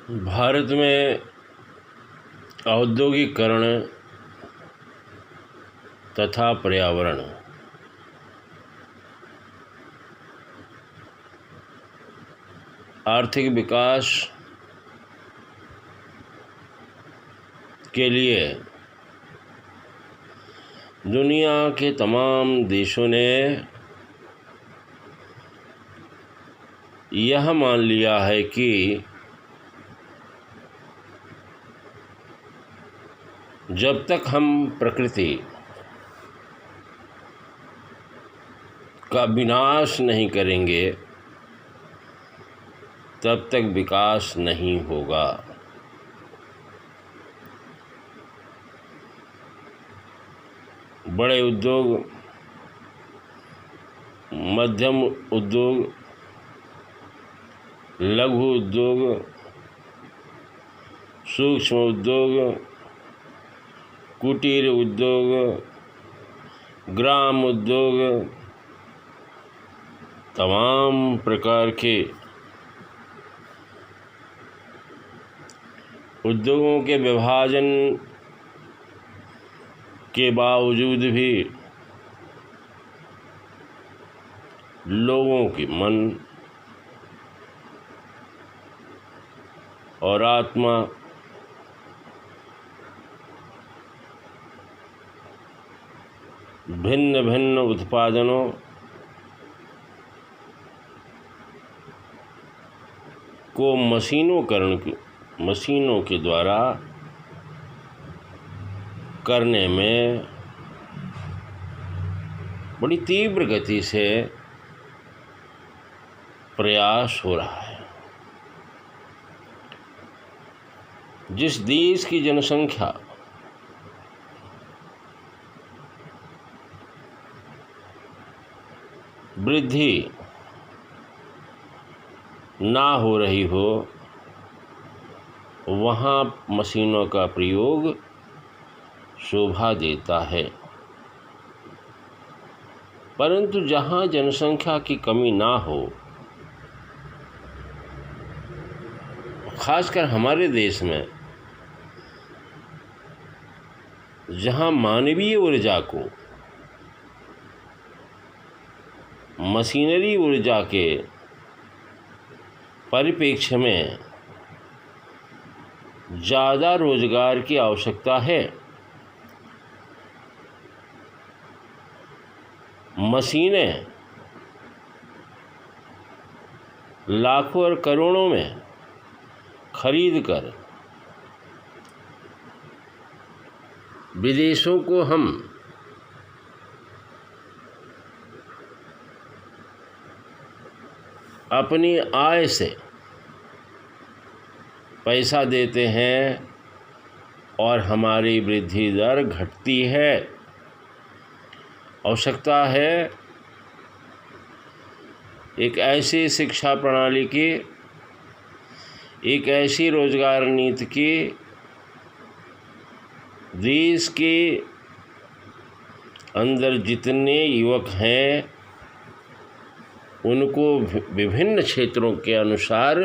भारत में औद्योगिकरण तथा पर्यावरण आर्थिक विकास के लिए दुनिया के तमाम देशों ने यह मान लिया है कि जब तक हम प्रकृति का विनाश नहीं करेंगे तब तक विकास नहीं होगा। बड़े उद्योग, मध्यम उद्योग, लघु उद्योग, सूक्ष्म उद्योग, कुटीर उद्योग, ग्राम उद्योग, तमाम प्रकार के उद्योगों के विभाजन के बावजूद भी लोगों के मन और आत्मा भिन्न भिन्न उत्पादनों को मशीनों के द्वारा करने में बड़ी तीव्र गति से प्रयास हो रहा है। जिस देश की जनसंख्या वृद्धि ना हो रही हो वहाँ मशीनों का प्रयोग शोभा देता है, परंतु जहाँ जनसंख्या की कमी ना हो, खासकर हमारे देश में जहाँ मानवीय ऊर्जा को मशीनरी ऊर्जा के परिप्रेक्ष्य में ज़्यादा रोजगार की आवश्यकता है, मशीनें लाखों और करोड़ों में खरीद कर विदेशों को हम अपनी आय से पैसा देते हैं और हमारी वृद्धि दर घटती है। आवश्यकता है एक ऐसी शिक्षा प्रणाली की, एक ऐसी रोजगार नीति की देश के अंदर जितने युवक हैं उनको विभिन्न क्षेत्रों के अनुसार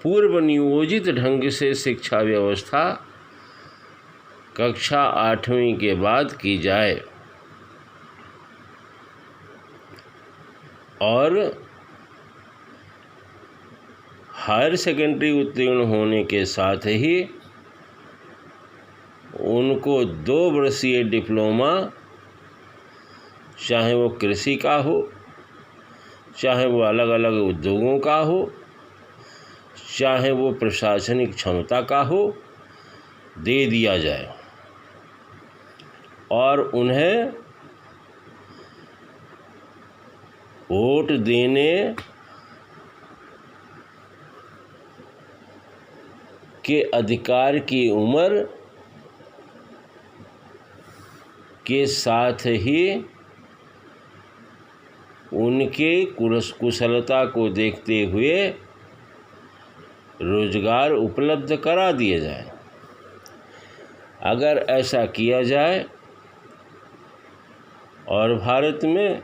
पूर्व नियोजित ढंग से शिक्षा व्यवस्था कक्षा 8वीं के बाद की जाए और हायर सेकेंडरी उत्तीर्ण होने के साथ ही उनको 2 वर्षीय डिप्लोमा, चाहे वो कृषि का हो, चाहे वो अलग अलग उद्योगों का हो, चाहे वो प्रशासनिक क्षमता का हो, दे दिया जाए और उन्हें वोट देने के अधिकार की उम्र के साथ ही उनके कुशलता को देखते हुए रोजगार उपलब्ध करा दिया जाए। अगर ऐसा किया जाए और भारत में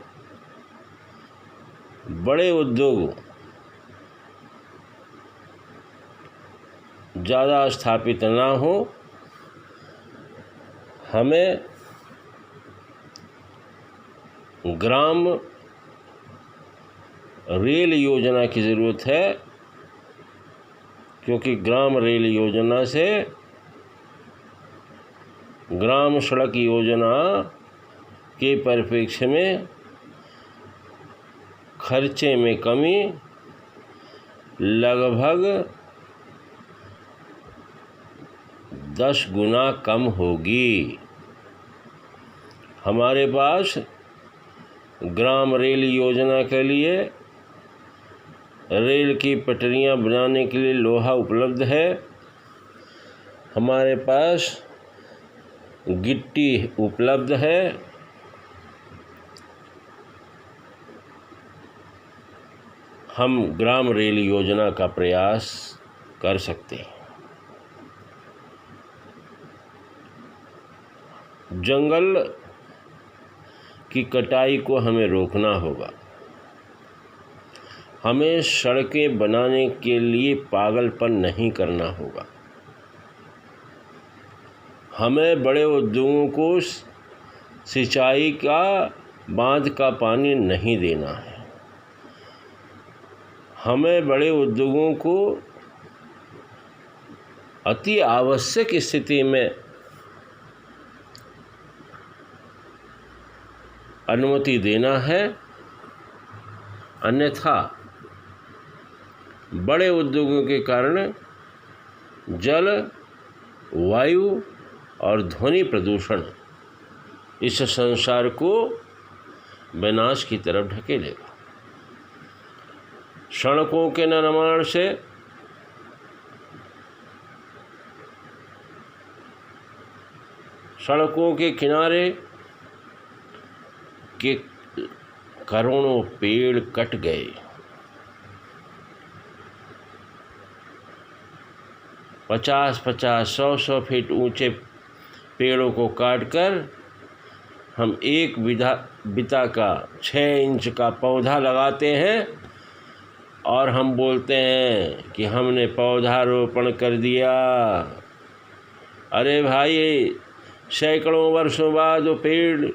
बड़े उद्योग ज़्यादा स्थापित ना हो। हमें ग्राम रेल योजना की ज़रूरत है, क्योंकि ग्राम रेल योजना से ग्राम सड़क योजना के परिप्रेक्ष्य में खर्चे में कमी लगभग 10 गुना कम होगी। हमारे पास ग्राम रेल योजना के लिए रेल की पटरियां बनाने के लिए लोहा उपलब्ध है। हमारे पास गिट्टी उपलब्ध है। हम ग्राम रेल योजना का प्रयास कर सकते हैं। जंगल की कटाई को हमें रोकना होगा। हमें सड़कें बनाने के लिए पागलपन नहीं करना होगा। हमें बड़े उद्योगों को सिंचाई का बांध का पानी नहीं देना है। हमें बड़े उद्योगों को अति आवश्यक स्थिति में अनुमति देना है, अन्यथा बड़े उद्योगों के कारण जल, वायु और ध्वनि प्रदूषण इस संसार को विनाश की तरफ ढकेलेगा। सड़कों के निर्माण से सड़कों के किनारे के करोड़ों पेड़ कट गए। पचास 100 फीट ऊंचे पेड़ों को काटकर हम एक बिता का 6 इंच का पौधा लगाते हैं और हम बोलते हैं कि हमने पौधारोपण कर दिया। अरे भाई, सैकड़ों वर्षों बाद वो पेड़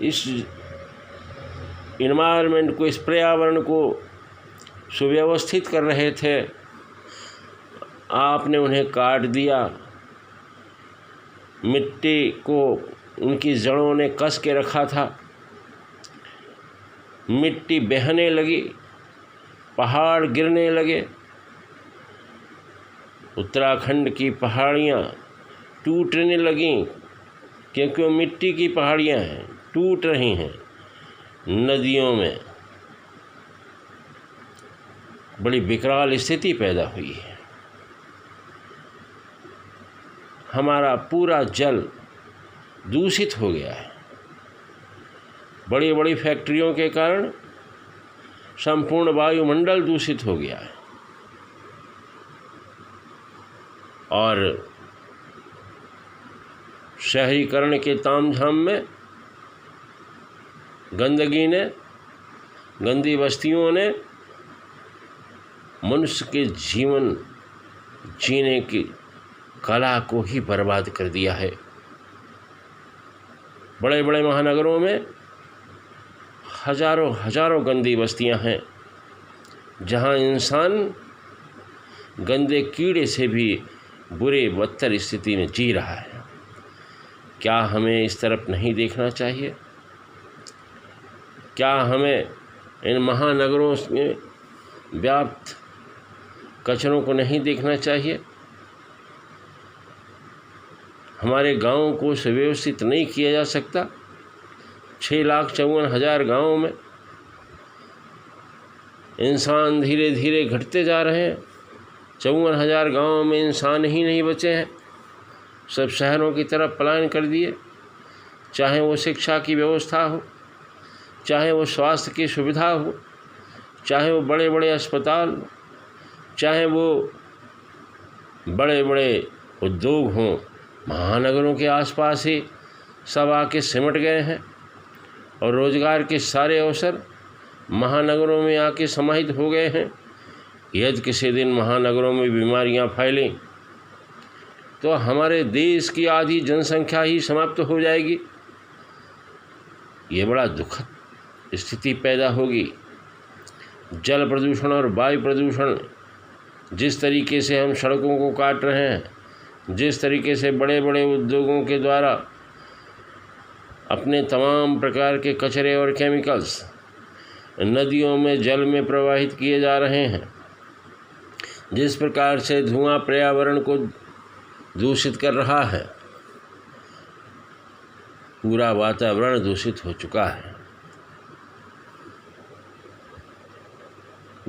इस इन्वायरमेंट को, इस पर्यावरण को सुव्यवस्थित कर रहे थे, आपने उन्हें काट दिया। मिट्टी को उनकी जड़ों ने कस के रखा था, मिट्टी बहने लगी, पहाड़ गिरने लगे। उत्तराखंड की पहाड़ियाँ टूटने लगीं, क्योंकि वो मिट्टी की पहाड़ियाँ हैं, टूट रही हैं। नदियों में बड़ी विकराल स्थिति पैदा हुई है। हमारा पूरा जल दूषित हो गया है। बड़ी बड़ी फैक्ट्रियों के कारण संपूर्ण वायुमंडल दूषित हो गया है और शहरीकरण के तामझाम में गंदी बस्तियों ने मनुष्य के जीवन जीने की कला को ही बर्बाद कर दिया है। बड़े बड़े महानगरों में हजारों गंदी बस्तियां हैं, जहां इंसान गंदे कीड़े से भी बुरे बदतर स्थिति में जी रहा है। क्या हमें इस तरफ नहीं देखना चाहिए? क्या हमें इन महानगरों में व्याप्त कचरों को नहीं देखना चाहिए? हमारे गाँव को सुव्यवस्थित नहीं किया जा सकता? 6,54,000 गाँव में इंसान धीरे धीरे घटते जा रहे हैं। 54,000 गाँव में इंसान ही नहीं बचे हैं, सब शहरों की तरफ पलायन कर दिए। चाहे वो शिक्षा की व्यवस्था हो, चाहे वो स्वास्थ्य की सुविधा हो, चाहे वो बड़े बड़े अस्पताल, चाहे वो बड़े बड़े उद्योग हों, महानगरों के आसपास ही सब आके सिमट गए हैं और रोज़गार के सारे अवसर महानगरों में आके समाहित हो गए हैं। यदि किसी दिन महानगरों में बीमारियां फैलें तो हमारे देश की आधी जनसंख्या ही समाप्त हो जाएगी। ये बड़ा दुखद स्थिति पैदा होगी। जल प्रदूषण और वायु प्रदूषण, जिस तरीके से हम सड़कों को काट रहे हैं, जिस तरीके से बड़े बड़े उद्योगों के द्वारा अपने तमाम प्रकार के कचरे और केमिकल्स नदियों में, जल में प्रवाहित किए जा रहे हैं, जिस प्रकार से धुआं पर्यावरण को दूषित कर रहा है, पूरा वातावरण दूषित हो चुका है।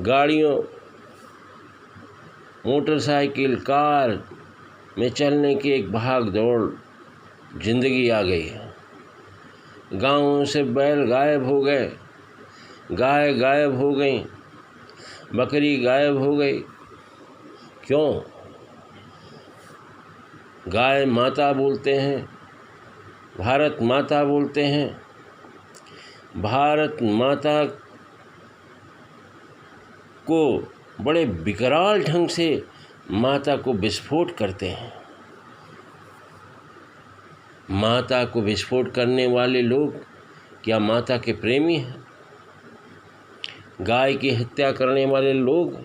गाड़ियों, मोटरसाइकिल, कार में चलने की एक भाग दौड़ जिंदगी आ गई है। गांवों से बैल गायब हो गए, गाय गायब हो गई, बकरी गायब हो गई। क्यों? गाय माता बोलते हैं, भारत माता बोलते हैं। भारत माता को बड़े विकराल ढंग से माता को विस्फोट करते हैं। माता को विस्फोट करने वाले लोग क्या माता के प्रेमी हैं? गाय की हत्या करने वाले लोग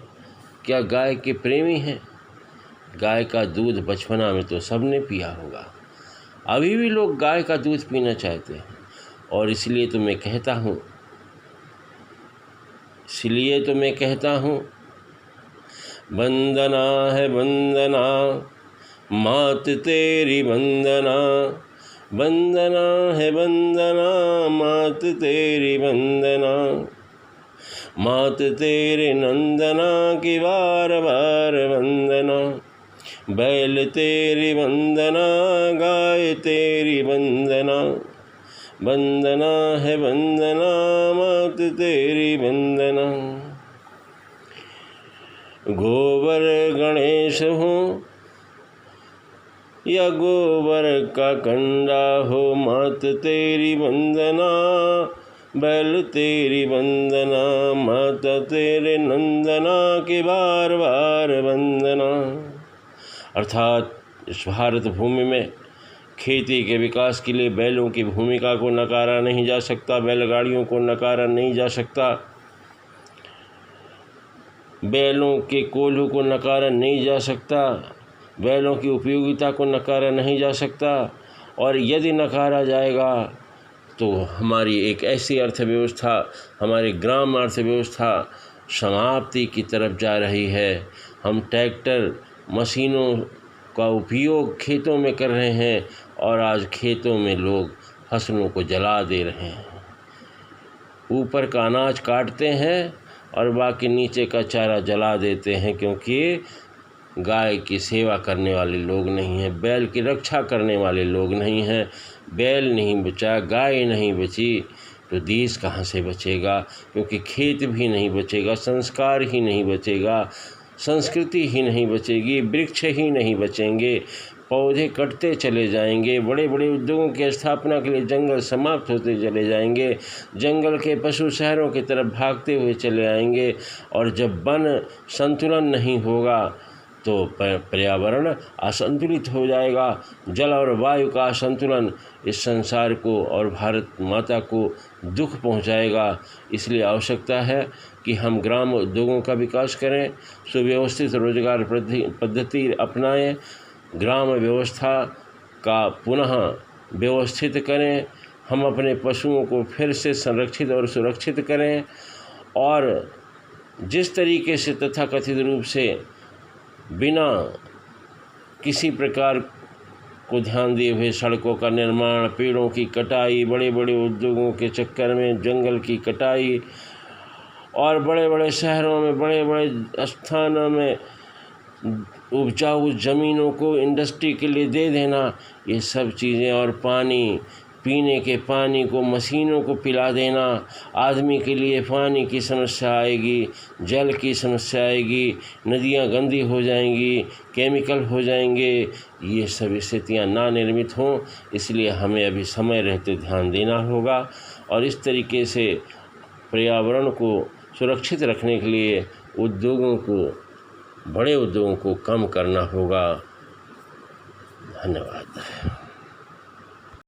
क्या गाय के प्रेमी हैं? गाय का दूध बचपना में तो सबने पिया होगा, अभी भी लोग गाय का दूध पीना चाहते हैं। और इसलिए तो मैं कहता हूँ, वंदना है वंदना मात तेरी वंदना, वंदना है वंदना मात तेरी वंदना, मात तेरे नंदना की बार बार वंदना, बैल तेरी वंदना, गाय तेरी वंदना, वंदना है वंदना मात तेरी वंदना। गोबर गणेश हो या गोबर का कंडा हो, मात तेरी वंदना, बैल तेरी वंदना, माता तेरे नंदना की बार बार वंदना। अर्थात इस भारत भूमि में खेती के विकास के लिए बैलों की भूमिका को नकारा नहीं जा सकता, बैलगाड़ियों को नकारा नहीं जा सकता, बैलों के कोल्हू को नकारा नहीं जा सकता, बैलों की उपयोगिता को नकारा नहीं जा सकता। और यदि नकारा जाएगा तो हमारी एक ऐसी अर्थव्यवस्था, हमारी ग्राम अर्थव्यवस्था समाप्ति की तरफ जा रही है। हम ट्रैक्टर, मशीनों का उपयोग खेतों में कर रहे हैं और आज खेतों में लोग फसलों को जला दे रहे हैं। ऊपर का अनाज काटते हैं और बाकी नीचे का चारा जला देते हैं, क्योंकि गाय की सेवा करने वाले लोग नहीं हैं, बैल की रक्षा करने वाले लोग नहीं हैं। बैल नहीं बचा, गाय नहीं बची तो देश कहाँ से बचेगा? क्योंकि खेत भी नहीं बचेगा, संस्कार ही नहीं बचेगा, संस्कृति ही नहीं बचेगी, वृक्ष ही नहीं बचेंगे, पौधे कटते चले जाएंगे, बड़े बड़े उद्योगों की स्थापना के लिए जंगल समाप्त होते चले जाएंगे, जंगल के पशु शहरों की तरफ भागते हुए चले आएंगे। और जब वन संतुलन नहीं होगा तो पर्यावरण असंतुलित हो जाएगा। जल और वायु का असंतुलन इस संसार को और भारत माता को दुख पहुंचाएगा। इसलिए आवश्यकता है कि हम ग्राम उद्योगों का विकास करें, सुव्यवस्थित रोजगार पद्धति अपनाएं, ग्राम व्यवस्था का पुनः व्यवस्थित करें, हम अपने पशुओं को फिर से संरक्षित और सुरक्षित करें। और जिस तरीके से तथाकथित रूप से बिना किसी प्रकार को ध्यान दिए हुए सड़कों का निर्माण, पेड़ों की कटाई, बड़े बड़े उद्योगों के चक्कर में जंगल की कटाई और बड़े बड़े शहरों में, बड़े बड़े स्थानों में उपजाऊ ज़मीनों को इंडस्ट्री के लिए दे देना, ये सब चीज़ें, और पानी, पीने के पानी को मशीनों को पिला देना, आदमी के लिए पानी की समस्या आएगी, जल की समस्या आएगी, नदियाँ गंदी हो जाएंगी, केमिकल हो जाएंगे। ये सब स्थितियाँ ना निर्मित हों, इसलिए हमें अभी समय रहते ध्यान देना होगा और इस तरीके से पर्यावरण को सुरक्षित रखने के लिए उद्योगों को, बड़े उद्योगों को कम करना होगा। धन्यवाद।